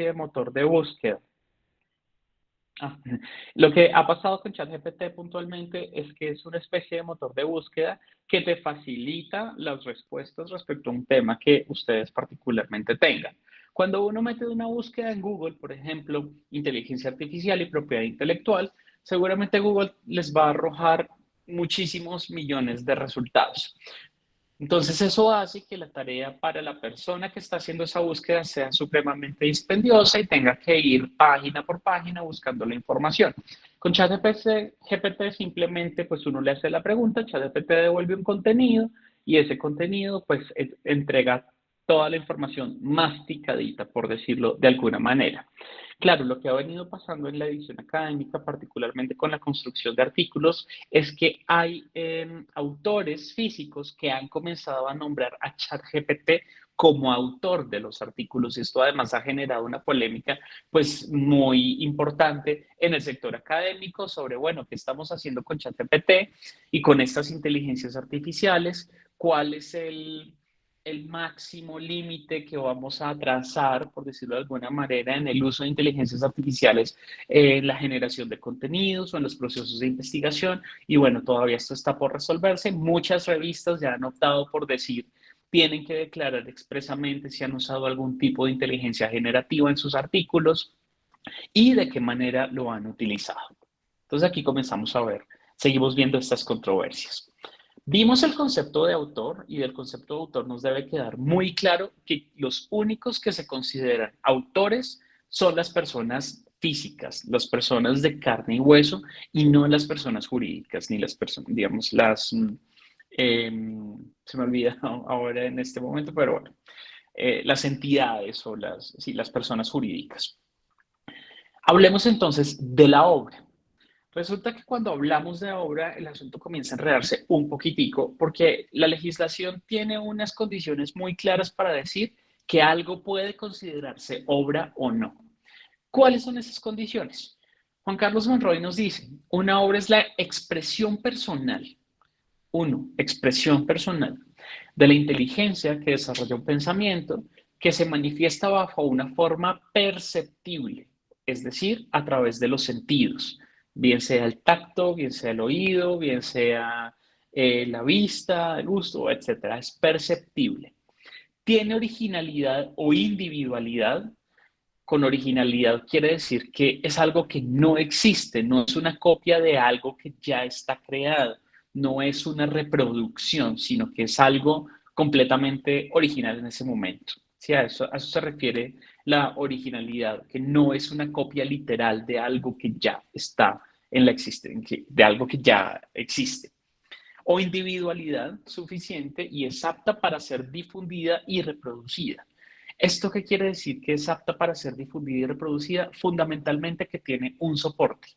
de motor de búsqueda. Ah, lo que ha pasado con ChatGPT puntualmente es que es una especie de motor de búsqueda que te facilita las respuestas respecto a un tema que ustedes particularmente tengan. Cuando uno mete una búsqueda en Google, por ejemplo, inteligencia artificial y propiedad intelectual, seguramente Google les va a arrojar muchísimos millones de resultados. Entonces eso hace que la tarea para la persona que está haciendo esa búsqueda sea supremamente dispendiosa y tenga que ir página por página buscando la información. Con ChatGPT GPT simplemente pues uno le hace la pregunta, ChatGPT devuelve un contenido y ese contenido pues entrega toda la información masticadita, por decirlo de alguna manera. Claro, lo que ha venido pasando en la edición académica, particularmente con la construcción de artículos, es que hay autores físicos que han comenzado a nombrar a ChatGPT como autor de los artículos y esto además ha generado una polémica pues muy importante en el sector académico sobre, bueno, qué estamos haciendo con ChatGPT y con estas inteligencias artificiales, cuál es el máximo límite que vamos a trazar, por decirlo de alguna manera, en el uso de inteligencias artificiales en la generación de contenidos o en los procesos de investigación. Y bueno, todavía esto está por resolverse. Muchas revistas ya han optado por decir, tienen que declarar expresamente si han usado algún tipo de inteligencia generativa en sus artículos y de qué manera lo han utilizado. Entonces aquí comenzamos a ver, seguimos viendo estas controversias. Vimos el concepto de autor y del concepto de autor nos debe quedar muy claro que los únicos que se consideran autores son las personas físicas, las personas de carne y hueso y no las personas jurídicas ni las personas, digamos, eh, se me olvida ahora en este momento, pero bueno, las entidades o sí, las personas jurídicas. Hablemos entonces de la obra. Resulta que cuando hablamos de obra, el asunto comienza a enredarse un poquitico, porque la legislación tiene unas condiciones muy claras para decir que algo puede considerarse obra o no. ¿Cuáles son esas condiciones? Juan Carlos Monroy nos dice, una obra es la expresión personal, expresión personal de la inteligencia que desarrolla un pensamiento que se manifiesta bajo una forma perceptible, es decir, a través de los sentidos, bien sea el tacto, bien sea el oído, bien sea la vista, el gusto, etcétera. Es perceptible. Tiene originalidad o individualidad. Con originalidad quiere decir que es algo que no existe, no es una copia de algo que ya está creado, no es una reproducción, sino que es algo completamente original en ese momento. Sí, a eso se refiere la originalidad, que no es una copia literal de algo que ya está en la existencia, de algo que ya existe. O individualidad suficiente y es apta para ser difundida y reproducida. ¿Esto qué quiere decir que es apta para ser difundida y reproducida? Fundamentalmente que tiene un soporte.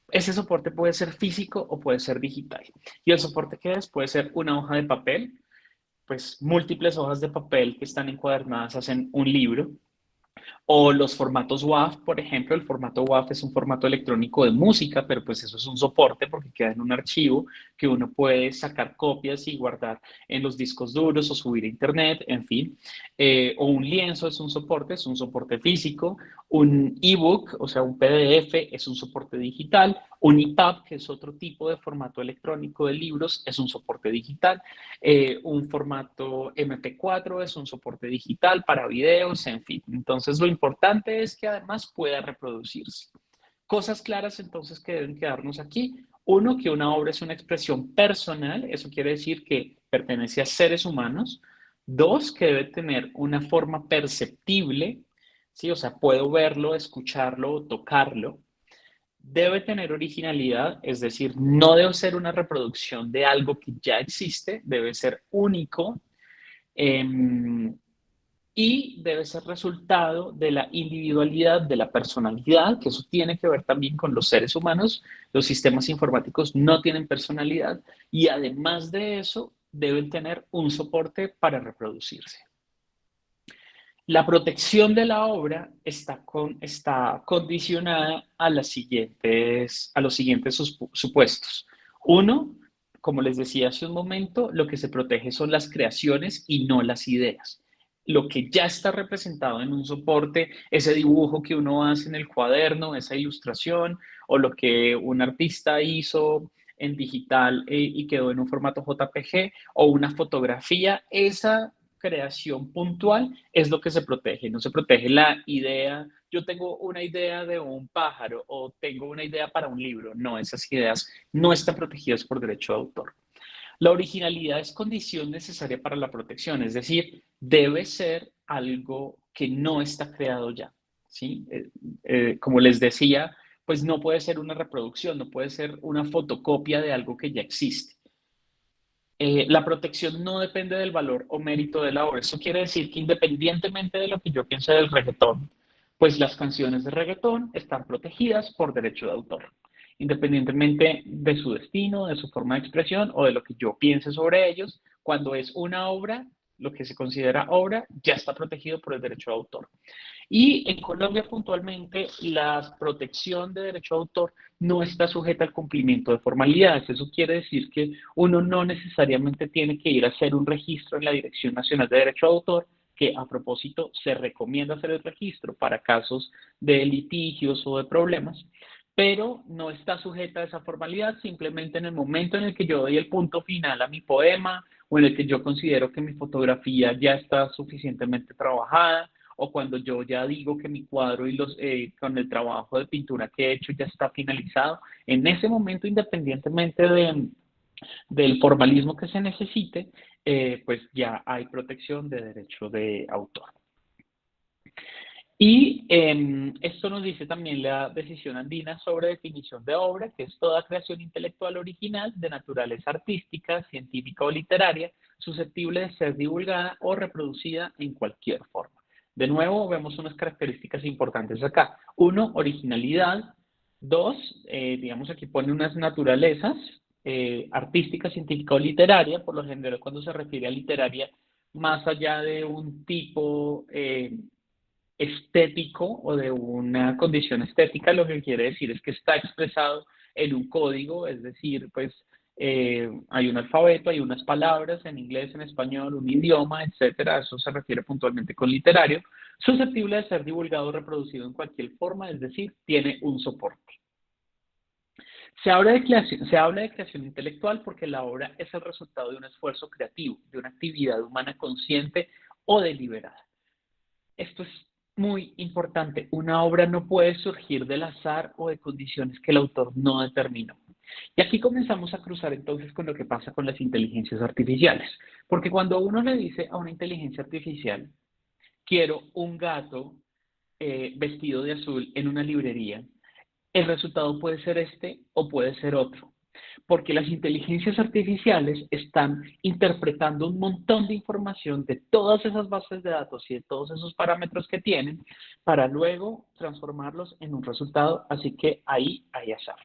Ese soporte puede ser físico o puede ser digital. ¿Y el soporte qué es? Puede ser una hoja de papel, pues múltiples hojas de papel que están encuadernadas hacen un libro, o los formatos WAV, por ejemplo, el formato WAV es un formato electrónico de música, pero pues eso es un soporte porque queda en un archivo que uno puede sacar copias y guardar en los discos duros o subir a internet, en fin. O un lienzo es un soporte físico. Un ebook, o sea, un PDF, es un soporte digital. Un EPUB, que es otro tipo de formato electrónico de libros, es un soporte digital. Un formato MP4 es un soporte digital para videos, en fin. Entonces, lo importante es que además pueda reproducirse. Cosas claras entonces que deben quedarnos aquí. Uno, que una obra es una expresión personal, eso quiere decir que pertenece a seres humanos. Dos, que debe tener una forma perceptible, ¿sí? O sea, puedo verlo, escucharlo o tocarlo. Debe tener originalidad, es decir, no debe ser una reproducción de algo que ya existe, debe ser único eh, y debe ser resultado de la individualidad, de la personalidad, que eso tiene que ver también con los seres humanos. Los sistemas informáticos no tienen personalidad y además de eso deben tener un soporte para reproducirse. La protección de la obra está condicionada a a los siguientes supuestos. Uno, como les decía hace un momento, lo que se protege son las creaciones y no las ideas. lo que ya está representado en un soporte, ese dibujo que uno hace en el cuaderno, esa ilustración, o lo que un artista hizo en digital y quedó en un formato JPG, o una fotografía, esa creación puntual es lo que se protege, no se protege la idea. Yo tengo una idea de un pájaro o tengo una idea para un libro. No, esas ideas no están protegidas por derecho de autor. La originalidad es condición necesaria para la protección, es decir, debe ser algo que no está creado ya, ¿sí? Como les decía, pues no puede ser una reproducción, no puede ser una fotocopia de algo que ya existe. La protección no depende del valor o mérito de la obra. Eso quiere decir que independientemente de lo que yo piense del reggaetón, pues las canciones de reggaetón están protegidas por derecho de autor, independientemente de su destino, de su forma de expresión o de lo que yo piense sobre ellos. Cuando es una obra, lo que se considera obra ya está protegido por el derecho de autor. Y en Colombia puntualmente la protección de derecho de autor no está sujeta al cumplimiento de formalidades. Eso quiere decir que uno no necesariamente tiene que ir a hacer un registro en la Dirección Nacional de Derecho de Autor, que a propósito se recomienda hacer el registro para casos de litigios o de problemas, pero no está sujeta a esa formalidad. Simplemente en el momento en el que yo doy el punto final a mi poema o en el que yo considero que mi fotografía ya está suficientemente trabajada, o cuando yo ya digo que mi cuadro y con el trabajo de pintura que he hecho ya está finalizado, en ese momento, independientemente del formalismo que se necesite, pues ya hay protección de derecho de autor. Y esto nos dice también la decisión andina sobre definición de obra, que es toda creación intelectual original de naturaleza artística, científica o literaria, susceptible de ser divulgada o reproducida en cualquier forma. De nuevo, vemos unas características importantes acá. Uno, originalidad. Dos, digamos aquí pone unas naturalezas, artística, científica o literaria. Por lo general, cuando se refiere a literaria, más allá de un tipo estético o de una condición estética, lo que quiere decir es que está expresado en un código, es decir, pues hay un alfabeto, hay unas palabras en inglés, en español, un idioma, etcétera. Eso se refiere puntualmente con literario, susceptible de ser divulgado o reproducido en cualquier forma, es decir, tiene un soporte. Se habla de creación intelectual porque la obra es el resultado de un esfuerzo creativo, de una actividad humana consciente o deliberada. Esto es muy importante. Una obra no puede surgir del azar o de condiciones que el autor no determinó. Y aquí comenzamos a cruzar entonces con lo que pasa con las inteligencias artificiales. Porque cuando uno le dice a una inteligencia artificial, quiero un gato vestido de azul en una librería, el resultado puede ser este o puede ser otro, porque las inteligencias artificiales están interpretando un montón de información de todas esas bases de datos y de todos esos parámetros que tienen para luego transformarlos en un resultado, así que ahí hay azar.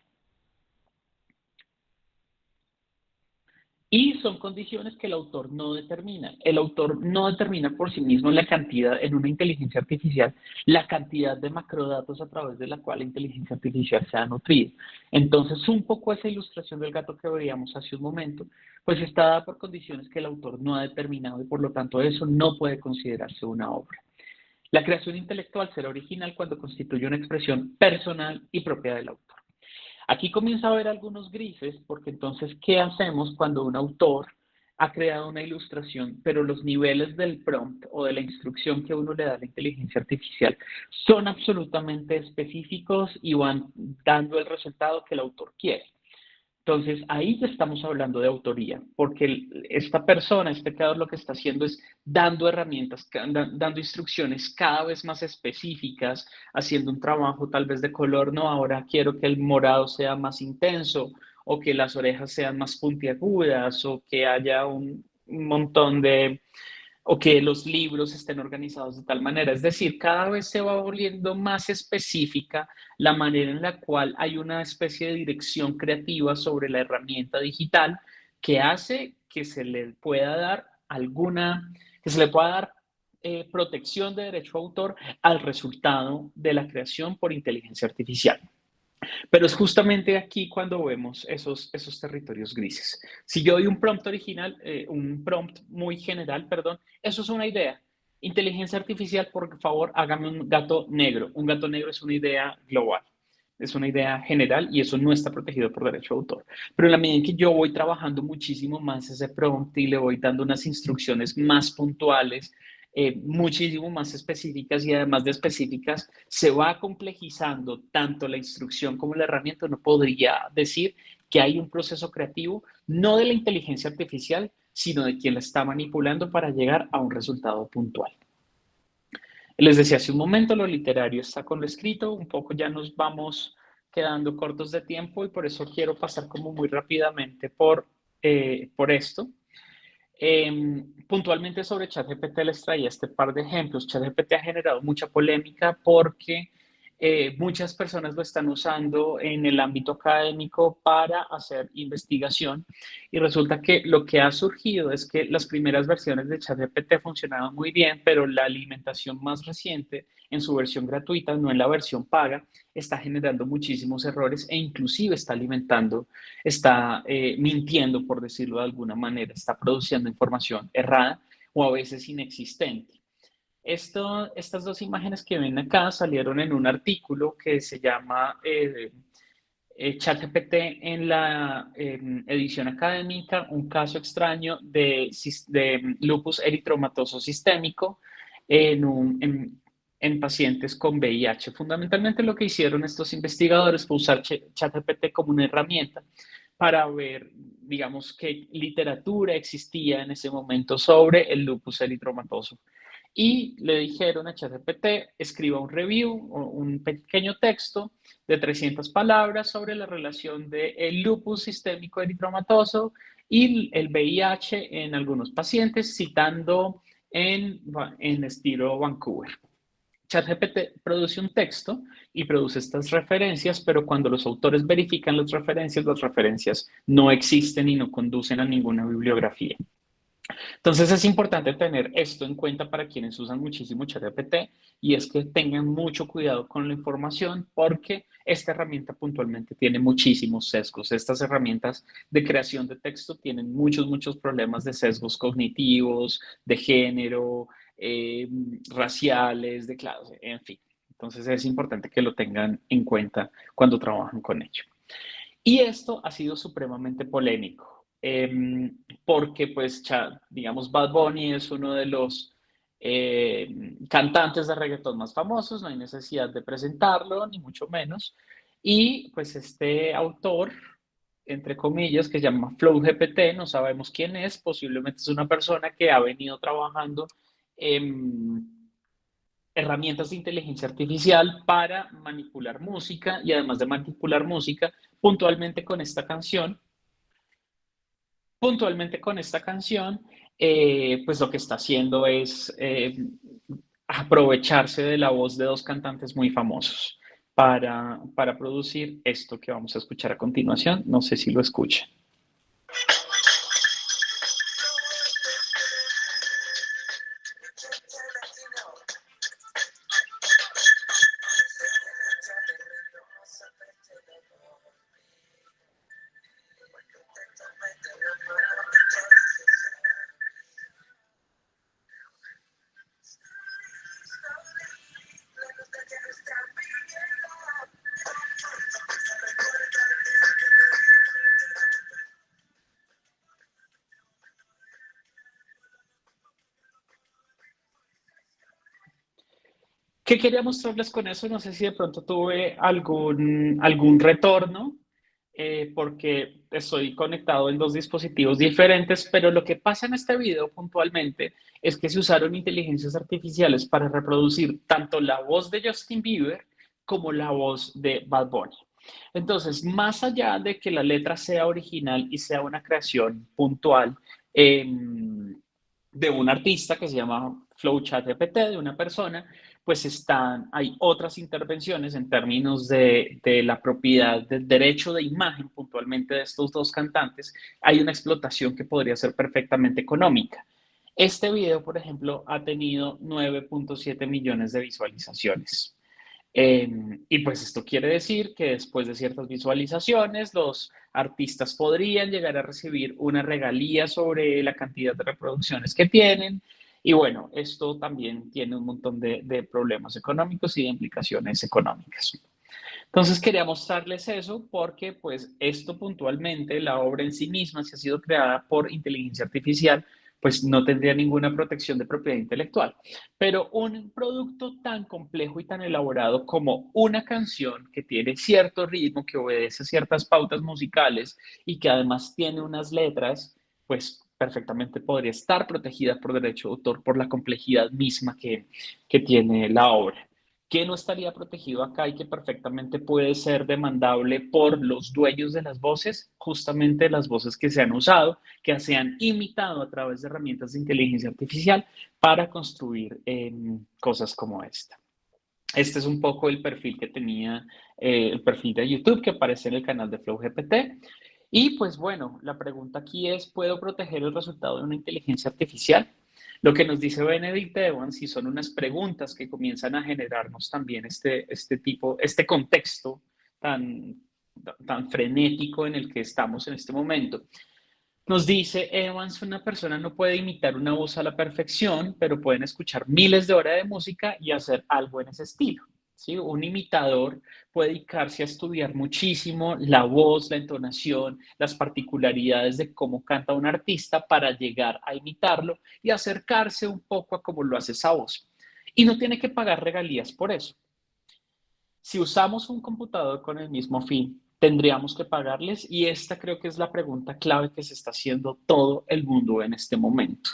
Y son condiciones que el autor no determina. El autor no determina por sí mismo la cantidad, en una inteligencia artificial, la cantidad de macrodatos a través de la cual la inteligencia artificial se ha nutrido. Entonces, un poco esa ilustración del gato que veíamos hace un momento, pues está dada por condiciones que el autor no ha determinado y por lo tanto eso no puede considerarse una obra. La creación intelectual será original cuando constituye una expresión personal y propia del autor. Aquí comienza a haber algunos grises, porque entonces, ¿qué hacemos cuando un autor ha creado una ilustración, pero los niveles del prompt o de la instrucción que uno le da a la inteligencia artificial son absolutamente específicos y van dando el resultado que el autor quiere? Entonces, ahí ya estamos hablando de autoría, porque esta persona, este creador, lo que está haciendo es dando herramientas, dando instrucciones cada vez más específicas, haciendo un trabajo tal vez de color. No, ahora quiero que el morado sea más intenso, o que las orejas sean más puntiagudas, o que haya un montón de, o que los libros estén organizados de tal manera. Es decir, cada vez se va volviendo más específica la manera en la cual hay una especie de dirección creativa sobre la herramienta digital que hace que se le pueda dar protección de derecho a autor al resultado de la creación por inteligencia artificial. Pero es justamente aquí cuando vemos esos territorios grises. Si yo doy un prompt original, un prompt muy general, perdón, eso es una idea. Inteligencia artificial, por favor, hágame un gato negro. Un gato negro es una idea global, es una idea general y eso no está protegido por derecho de autor. Pero en la medida en que yo voy trabajando muchísimo más ese prompt y le voy dando unas instrucciones más puntuales, muchísimo más específicas y además de específicas, se va complejizando tanto la instrucción como la herramienta. Uno podría decir que hay un proceso creativo, no de la inteligencia artificial, sino de quien la está manipulando para llegar a un resultado puntual. Les decía hace un momento, lo literario está con lo escrito, un poco ya nos vamos quedando cortos de tiempo y por eso quiero pasar como muy rápidamente por esto. Puntualmente sobre ChatGPT les traía este par de ejemplos. ChatGPT ha generado mucha polémica porque muchas personas lo están usando en el ámbito académico para hacer investigación y resulta que lo que ha surgido es que las primeras versiones de ChatGPT funcionaban muy bien, pero la alimentación más reciente en su versión gratuita, no en la versión paga, está generando muchísimos errores e inclusive está mintiendo, por decirlo de alguna manera, está produciendo información errada o a veces inexistente. Estas dos imágenes que ven acá salieron en un artículo que se llama ChatGPT en la edición académica, un caso extraño de lupus eritematoso sistémico en pacientes con VIH. Fundamentalmente lo que hicieron estos investigadores fue usar ChatGPT como una herramienta para ver, digamos, qué literatura existía en ese momento sobre el lupus eritematoso. Y le dijeron a ChatGPT, escriba un review, un pequeño texto de 300 palabras sobre la relación del lupus sistémico eritematoso y el VIH en algunos pacientes, citando en estilo Vancouver. ChatGPT produce un texto y produce estas referencias, pero cuando los autores verifican las referencias no existen y no conducen a ninguna bibliografía. Entonces es importante tener esto en cuenta para quienes usan muchísimo ChatGPT y es que tengan mucho cuidado con la información porque esta herramienta puntualmente tiene muchísimos sesgos. Estas herramientas de creación de texto tienen muchos problemas de sesgos cognitivos, de género, raciales, de clase, en fin. Entonces es importante que lo tengan en cuenta cuando trabajan con ello. Y esto ha sido supremamente polémico, porque pues, digamos, Bad Bunny es uno de los cantantes de reggaetón más famosos, no hay necesidad de presentarlo, ni mucho menos. Y pues este autor, entre comillas, que se llama Flow GPT, no sabemos quién es, posiblemente es una persona que ha venido trabajando en herramientas de inteligencia artificial para manipular música y además de manipular música, puntualmente con esta canción, puntualmente con esta canción, pues lo que está haciendo es aprovecharse de la voz de dos cantantes muy famosos para producir esto que vamos a escuchar a continuación. No sé si lo escuchan. ¿Qué quería mostrarles con eso? No sé si de pronto tuve algún retorno, porque estoy conectado en dos dispositivos diferentes, pero lo que pasa en este video puntualmente es que se usaron inteligencias artificiales para reproducir tanto la voz de Justin Bieber como la voz de Bad Bunny. Entonces, más allá de que la letra sea original y sea una creación puntual, de un artista que se llama FlowChatGPT, de una persona, pues hay otras intervenciones en términos de la propiedad del derecho de imagen puntualmente de estos dos cantantes. Hay una explotación que podría ser perfectamente económica. Este video, por ejemplo, ha tenido 9.7 millones de visualizaciones. Y pues esto quiere decir que después de ciertas visualizaciones, los artistas podrían llegar a recibir una regalía sobre la cantidad de reproducciones que tienen. Y bueno, esto también tiene un montón de problemas económicos y de implicaciones económicas. Entonces quería mostrarles eso porque pues esto puntualmente, la obra en sí misma, si ha sido creada por inteligencia artificial, pues no tendría ninguna protección de propiedad intelectual. Pero un producto tan complejo y tan elaborado como una canción que tiene cierto ritmo, que obedece ciertas pautas musicales y que además tiene unas letras, pues perfectamente podría estar protegida por derecho de autor por la complejidad misma que tiene la obra. ¿Qué no estaría protegido acá y que perfectamente puede ser demandable por los dueños de las voces? Justamente las voces que se han usado, que se han imitado a través de herramientas de inteligencia artificial para construir cosas como esta. Este es un poco el perfil que tenía, el perfil de YouTube que aparece en el canal de FlowGPT. Y pues bueno, la pregunta aquí es, ¿puedo proteger el resultado de una inteligencia artificial? Lo que nos dice Benedict Evans y son unas preguntas que comienzan a generarnos también este contexto tan, tan frenético en el que estamos en este momento. Nos dice Evans, una persona no puede imitar una voz a la perfección, pero pueden escuchar miles de horas de música y hacer algo en ese estilo. ¿Sí? Un imitador puede dedicarse a estudiar muchísimo la voz, la entonación, las particularidades de cómo canta un artista para llegar a imitarlo y acercarse un poco a cómo lo hace esa voz. Y no tiene que pagar regalías por eso. Si usamos un computador con el mismo fin, tendríamos que pagarles y esta creo que es la pregunta clave que se está haciendo todo el mundo en este momento.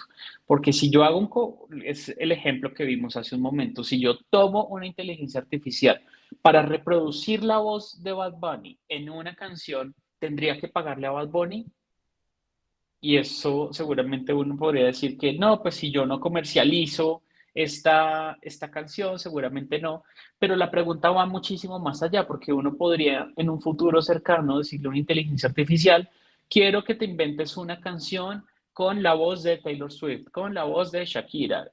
Porque si yo es el ejemplo que vimos hace un momento, si yo tomo una inteligencia artificial para reproducir la voz de Bad Bunny en una canción, ¿tendría que pagarle a Bad Bunny? Y eso seguramente uno podría decir que no, pues si yo no comercializo esta canción, seguramente no. Pero la pregunta va muchísimo más allá, porque uno podría en un futuro cercano decirle a una inteligencia artificial, quiero que te inventes una canción con la voz de Taylor Swift, con la voz de Shakira,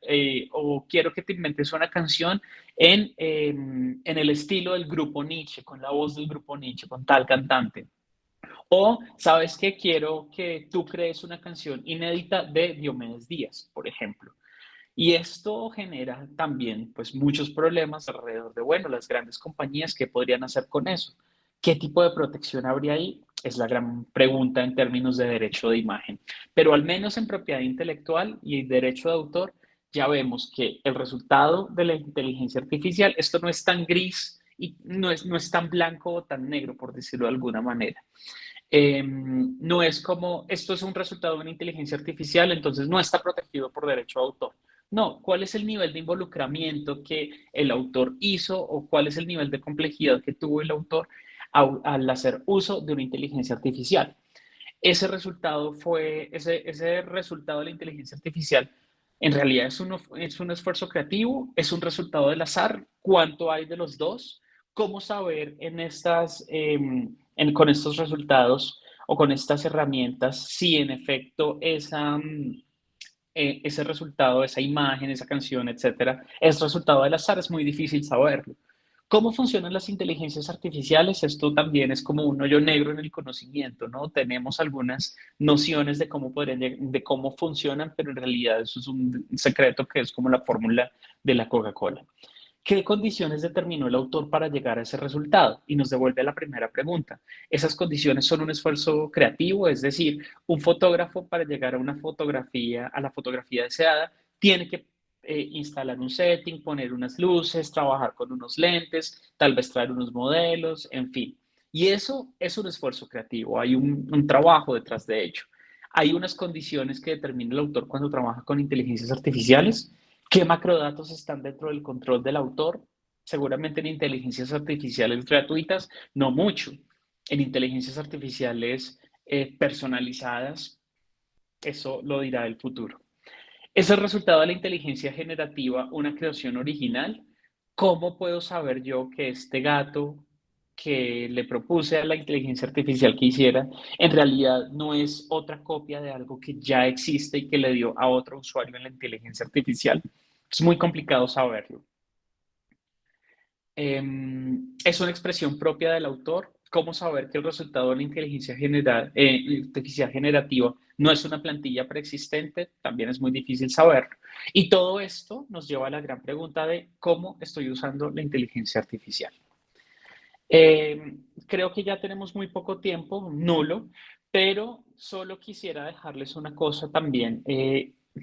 o quiero que te inventes una canción en el estilo del grupo Nietzsche, con la voz del grupo Nietzsche, con tal cantante. O, ¿sabes qué? Quiero que tú crees una canción inédita de Diomedes Díaz, por ejemplo. Y esto genera también, pues, muchos problemas alrededor de, bueno, las grandes compañías, ¿qué podrían hacer con eso? ¿Qué tipo de protección habría ahí? Es la gran pregunta en términos de derecho de imagen. Pero al menos en propiedad intelectual y derecho de autor, ya vemos que el resultado de la inteligencia artificial, esto no es tan gris y no es tan blanco o tan negro, por decirlo de alguna manera. No es como, esto es un resultado de una inteligencia artificial, entonces no está protegido por derecho de autor. No, ¿cuál es el nivel de involucramiento que el autor hizo o cuál es el nivel de complejidad que tuvo el autor al hacer uso de una inteligencia artificial? Ese resultado de la inteligencia artificial en realidad es un esfuerzo creativo, es un resultado del azar, cuánto hay de los dos, cómo saber con estos resultados o con estas herramientas si en efecto ese resultado, esa imagen, esa canción, etcétera, es resultado del azar, es muy difícil saberlo. ¿Cómo funcionan las inteligencias artificiales? Esto también es como un hoyo negro en el conocimiento, ¿no? Tenemos algunas nociones de cómo funcionan, pero en realidad eso es un secreto que es como la fórmula de la Coca-Cola. ¿Qué condiciones determinó el autor para llegar a ese resultado? Y nos devuelve a la primera pregunta. ¿Esas condiciones son un esfuerzo creativo? Es decir, un fotógrafo para llegar a la fotografía deseada, tiene que instalar un setting, poner unas luces, trabajar con unos lentes, tal vez traer unos modelos, en fin. Y eso es un esfuerzo creativo, hay un trabajo detrás de ello. Hay unas condiciones que determina el autor cuando trabaja con inteligencias artificiales. ¿Qué macrodatos están dentro del control del autor? Seguramente en inteligencias artificiales gratuitas, no mucho. En inteligencias artificiales personalizadas, eso lo dirá el futuro. ¿Es el resultado de la inteligencia generativa una creación original? ¿Cómo puedo saber yo que este gato que le propuse a la inteligencia artificial que hiciera, en realidad no es otra copia de algo que ya existe y que le dio a otro usuario en la inteligencia artificial? Es muy complicado saberlo. ¿Es una expresión propia del autor? cómo saber que el resultado de la inteligencia artificial generativa no es una plantilla preexistente, también es muy difícil saberlo. Y todo esto nos lleva a la gran pregunta de cómo estoy usando la inteligencia artificial. Creo que ya tenemos muy poco tiempo, nulo, pero solo quisiera dejarles una cosa también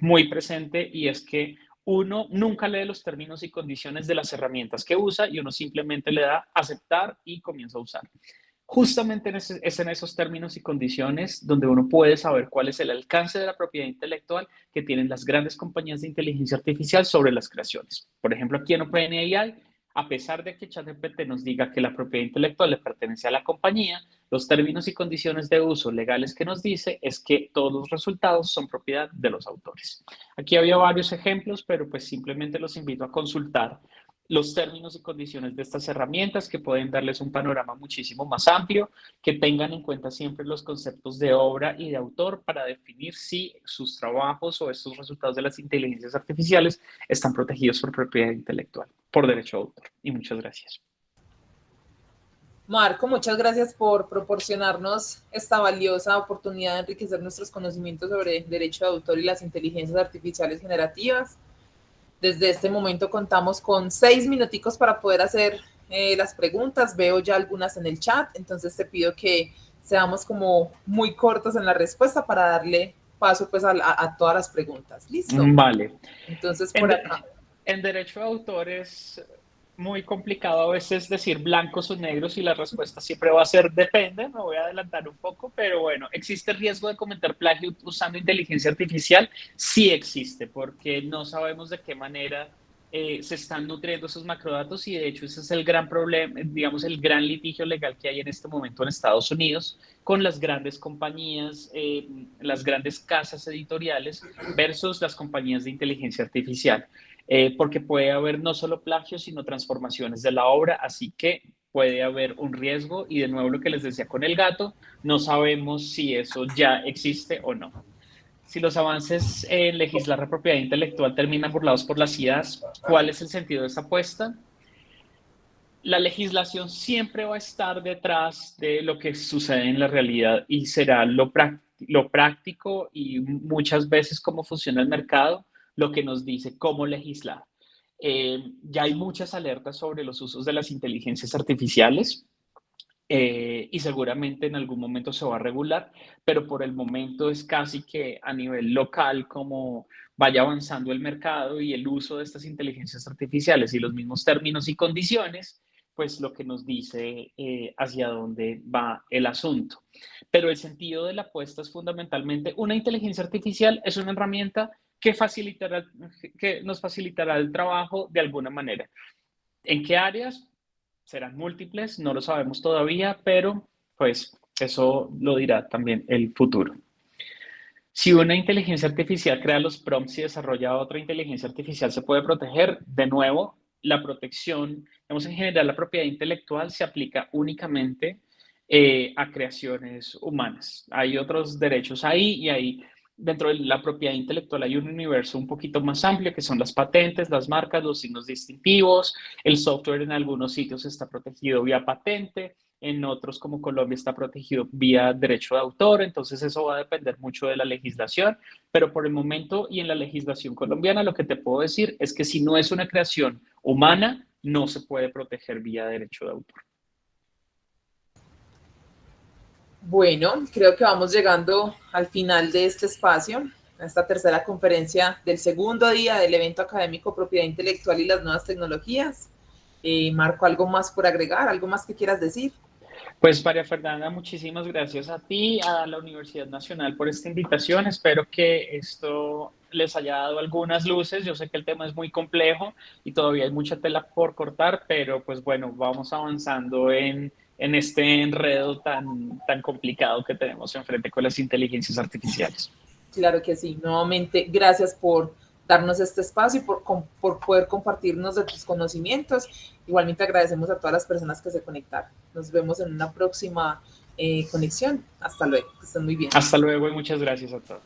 muy presente, y es que uno nunca lee los términos y condiciones de las herramientas que usa y uno simplemente le da aceptar y comienza a usar. Justamente es en esos términos y condiciones donde uno puede saber cuál es el alcance de la propiedad intelectual que tienen las grandes compañías de inteligencia artificial sobre las creaciones. Por ejemplo, aquí en OpenAI, a pesar de que ChatGPT nos diga que la propiedad intelectual le pertenece a la compañía, los términos y condiciones de uso legales que nos dice es que todos los resultados son propiedad de los autores. Aquí había varios ejemplos, pero pues simplemente los invito a consultar los términos y condiciones de estas herramientas que pueden darles un panorama muchísimo más amplio, que tengan en cuenta siempre los conceptos de obra y de autor para definir si sus trabajos o estos resultados de las inteligencias artificiales están protegidos por propiedad intelectual, por derecho de autor. Y muchas gracias. Marco, muchas gracias por proporcionarnos esta valiosa oportunidad de enriquecer nuestros conocimientos sobre derecho de autor y las inteligencias artificiales generativas. Desde este momento contamos con 6 minuticos para poder hacer las preguntas. Veo ya algunas en el chat, entonces te pido que seamos como muy cortos en la respuesta para darle paso pues a todas las preguntas. ¿Listo? Vale. Entonces, por acá. En derecho de autor es muy complicado a veces decir blancos o negros y la respuesta siempre va a ser depende. Me voy a adelantar un poco, pero bueno, ¿existe riesgo de cometer plagio usando inteligencia artificial? Sí existe, porque no sabemos de qué manera se están nutriendo esos macrodatos, y de hecho ese es el gran problema, digamos, el gran litigio legal que hay en este momento en Estados Unidos con las grandes compañías, las grandes casas editoriales versus las compañías de inteligencia artificial. Porque puede haber no solo plagio, sino transformaciones de la obra, así que puede haber un riesgo, y de nuevo lo que les decía con el gato, no sabemos si eso ya existe o no. Si los avances en legislar la propiedad intelectual terminan burlados por las IAs, ¿cuál es el sentido de esta apuesta? La legislación siempre va a estar detrás de lo que sucede en la realidad y será lo práctico y muchas veces cómo funciona el mercado lo que nos dice cómo legislar. Ya hay muchas alertas sobre los usos de las inteligencias artificiales, y seguramente en algún momento se va a regular, pero por el momento es casi que a nivel local como vaya avanzando el mercado y el uso de estas inteligencias artificiales y los mismos términos y condiciones, pues lo que nos dice hacia dónde va el asunto. Pero el sentido de la apuesta es fundamentalmente una inteligencia artificial es una herramienta que nos facilitará el trabajo de alguna manera. ¿En qué áreas? Serán múltiples, no lo sabemos todavía, pero pues eso lo dirá también el futuro. Si una inteligencia artificial crea los prompts y desarrolla otra inteligencia artificial, ¿se puede proteger? De nuevo, la protección, digamos, en general la propiedad intelectual se aplica únicamente a creaciones humanas. Hay otros derechos ahí, y ahí dentro de la propiedad intelectual hay un universo un poquito más amplio que son las patentes, las marcas, los signos distintivos. El software en algunos sitios está protegido vía patente, en otros como Colombia está protegido vía derecho de autor, entonces eso va a depender mucho de la legislación, pero por el momento y en la legislación colombiana lo que te puedo decir es que si no es una creación humana, no se puede proteger vía derecho de autor. Bueno, creo que vamos llegando al final de este espacio, a esta tercera conferencia del segundo día del evento académico Propiedad Intelectual y las Nuevas Tecnologías. Marco, ¿algo más por agregar? ¿Algo más que quieras decir? Pues María Fernanda, muchísimas gracias a ti, a la Universidad Nacional por esta invitación. Espero que esto les haya dado algunas luces. Yo sé que el tema es muy complejo y todavía hay mucha tela por cortar, pero pues bueno, vamos avanzando en este enredo tan complicado que tenemos enfrente con las inteligencias artificiales. Claro que sí. Nuevamente, gracias por darnos este espacio y por poder compartirnos de tus conocimientos. Igualmente agradecemos a todas las personas que se conectaron. Nos vemos en una próxima conexión. Hasta luego. Que estén muy bien. Hasta luego y muchas gracias a todos.